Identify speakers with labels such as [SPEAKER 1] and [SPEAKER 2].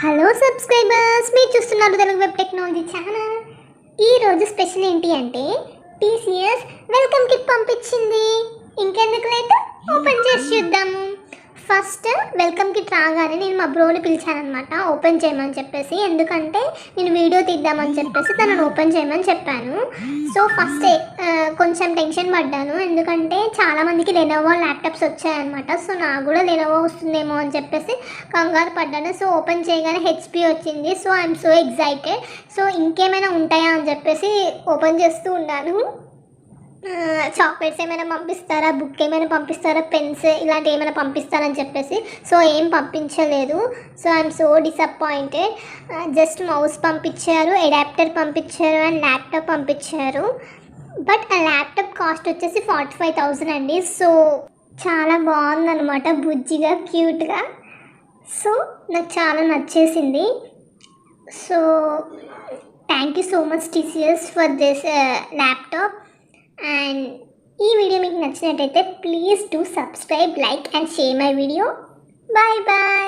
[SPEAKER 1] Hello subscribers, మీరు చూస్తున్నారు Telugu web technology channel. ఈరోజు స్పెషల్ ఏంటి అంటే టీసీఎస్ వెల్కమ్ కిట్ పంపించింది. ఇంకెందుకు లేట్, ఓపెన్ చేసి చూద్దాము. ఫస్ట్ వెల్కమ్ కిట్ రాగానే నేను మా బ్రోని పిలిచానమాట ఓపెన్ చేయమని చెప్పేసి, ఎందుకంటే నేను వీడియో తీద్దామని చెప్పేసి తనను ఓపెన్ చేయమని చెప్పాను. సో ఫస్ట్ కొంచెం టెన్షన్ పడ్డాను, ఎందుకంటే చాలామందికి లెనోవో ల్యాప్టాప్స్ వచ్చాయన్నమాట. సో నాకు కూడా లెనోవో వస్తుందేమో అని చెప్పేసి కంగారు పడ్డాను. సో ఓపెన్ చేయగానే హెచ్పి వచ్చింది. So I'm so excited. So ఇంకేమైనా ఉంటాయా అని చెప్పేసి ఓపెన్ చేస్తూ ఉన్నాను. చాక్లెట్స్ ఏమైనా పంపిస్తారా, బుక్ ఏమైనా పంపిస్తారా, పెన్స్ ఇలాంటివి ఏమైనా పంపిస్తారని చెప్పేసి సో ఏం పంపించలేదు. So I'm so disappointed. Just mouse పంపించారు, అడాప్టర్ పంపించారు అండ్ ల్యాప్టాప్ పంపించారు. బట్ ఆ ల్యాప్టాప్ కాస్ట్ వచ్చేసి 45,000 అండి. సో చాలా బాగుందన్నమాట, బుజ్జిగా క్యూట్గా. సో నాకు చాలా నచ్చేసింది. So thank you so much TCS for this laptop. And ఈ వీడియో మీకు నచ్చినట్టయితే please do subscribe, like and share my video. Bye bye.